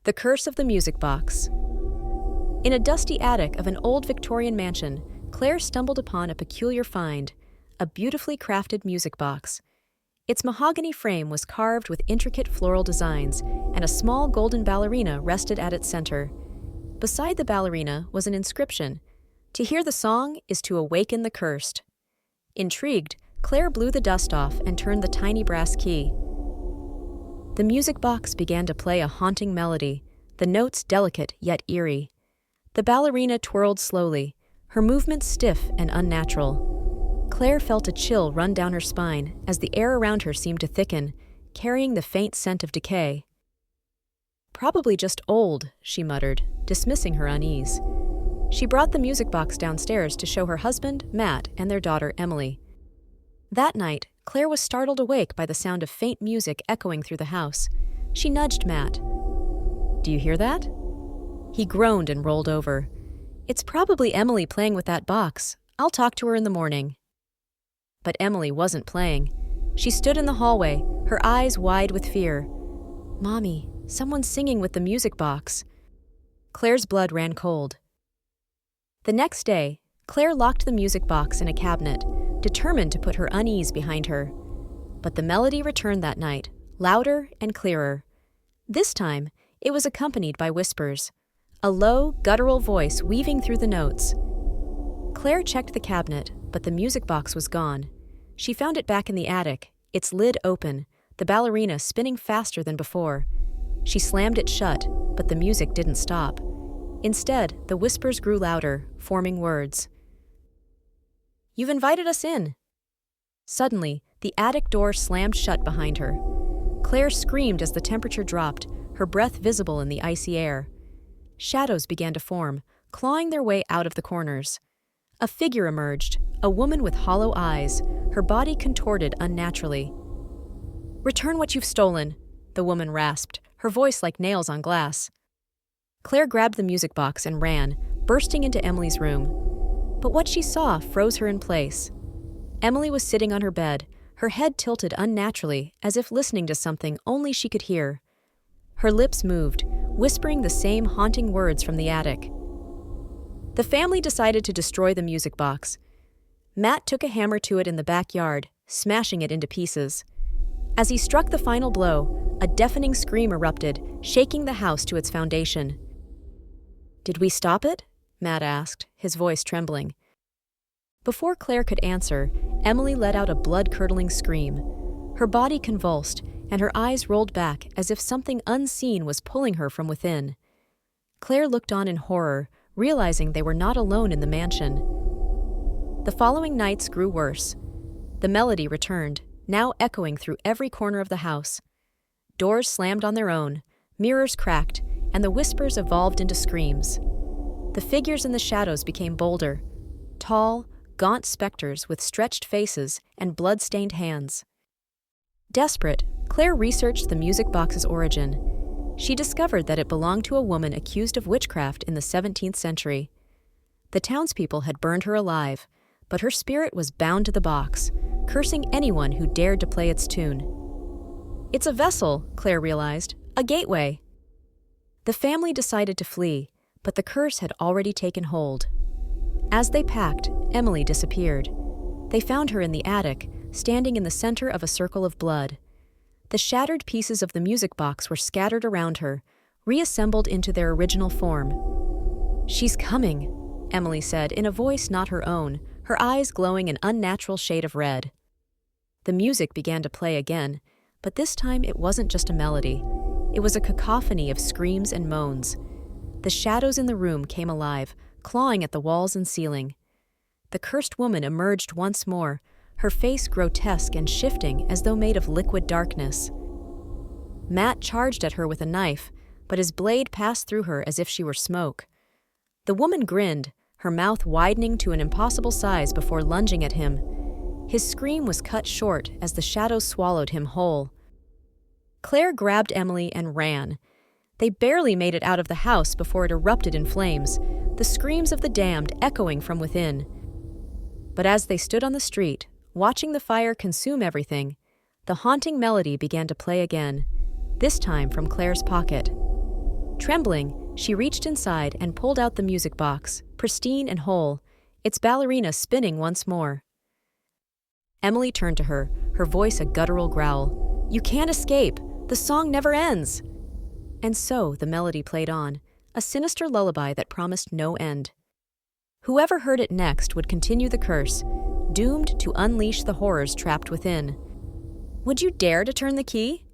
The Curse of the Music Box. In a dusty attic of an old Victorian mansion, Claire stumbled upon a peculiar find, a beautifully crafted music box. Its mahogany frame was carved with intricate floral designs, and a small golden ballerina rested at its center. Beside the ballerina was an inscription: "To hear the song is to awaken the cursed." Intrigued, Claire blew the dust off and turned the tiny brass key. The music box began to play a haunting melody, the notes delicate yet eerie. The ballerina twirled slowly, her movements stiff and unnatural. Claire felt a chill run down her spine as the air around her seemed to thicken, carrying the faint scent of decay. "Probably just old," she muttered, dismissing her unease. She brought the music box downstairs to show her husband, Matt, and their daughter, Emily. That night, Claire was startled awake by the sound of faint music echoing through the house. She nudged Matt. "Do you hear that?" He groaned and rolled over. "It's probably Emily playing with that box. I'll talk to her in the morning." But Emily wasn't playing. She stood in the hallway, her eyes wide with fear. "Mommy, someone's singing with the music box." Claire's blood ran cold. The next day, Claire locked the music box in a cabinet, determined to put her unease behind her. But the melody returned that night, louder and clearer. This time, it was accompanied by whispers, a low, guttural voice weaving through the notes. Claire checked the cabinet, but the music box was gone. She found it back in the attic, its lid open, the ballerina spinning faster than before. She slammed it shut, but the music didn't stop. Instead, the whispers grew louder, forming words. "You've invited us in." Suddenly, the attic door slammed shut behind her. Claire screamed as the temperature dropped, her breath visible in the icy air. Shadows began to form, clawing their way out of the corners. A figure emerged, a woman with hollow eyes, her body contorted unnaturally. "Return what you've stolen," the woman rasped, her voice like nails on glass. Claire grabbed the music box and ran, bursting into Emily's room. But what she saw froze her in place. Emily was sitting on her bed, her head tilted unnaturally, as if listening to something only she could hear. Her lips moved, whispering the same haunting words from the attic. The family decided to destroy the music box. Matt took a hammer to it in the backyard, smashing it into pieces. As he struck the final blow, a deafening scream erupted, shaking the house to its foundation. "Did we stop it?" Matt asked, his voice trembling. Before Claire could answer, Emily let out a blood-curdling scream. Her body convulsed, and her eyes rolled back as if something unseen was pulling her from within. Claire looked on in horror, realizing they were not alone in the mansion. The following nights grew worse. The melody returned, now echoing through every corner of the house. Doors slammed on their own, mirrors cracked, and the whispers evolved into screams. The figures in the shadows became bolder, tall, gaunt specters with stretched faces and blood-stained hands. Desperate, Claire researched the music box's origin. She discovered that it belonged to a woman accused of witchcraft in the 17th century. The townspeople had burned her alive, but her spirit was bound to the box, cursing anyone who dared to play its tune. "It's a vessel," Claire realized, "a gateway." The family decided to flee, but the curse had already taken hold. As they packed, Emily disappeared. They found her in the attic, standing in the center of a circle of blood. The shattered pieces of the music box were scattered around her, reassembled into their original form. "She's coming," Emily said in a voice not her own, her eyes glowing an unnatural shade of red. The music began to play again, but this time it wasn't just a melody. It was a cacophony of screams and moans. The shadows in the room came alive, clawing at the walls and ceiling. The cursed woman emerged once more, her face grotesque and shifting as though made of liquid darkness. Matt charged at her with a knife, but his blade passed through her as if she were smoke. The woman grinned, her mouth widening to an impossible size before lunging at him. His scream was cut short as the shadows swallowed him whole. Claire grabbed Emily and ran. They barely made it out of the house before it erupted in flames, the screams of the damned echoing from within. But as they stood on the street, watching the fire consume everything, the haunting melody began to play again, this time from Claire's pocket. Trembling, she reached inside and pulled out the music box, pristine and whole, its ballerina spinning once more. Emily turned to her, her voice a guttural growl. "You can't escape! The song never ends!" And so the melody played on, a sinister lullaby that promised no end. Whoever heard it next would continue the curse, doomed to unleash the horrors trapped within. Would you dare to turn the key?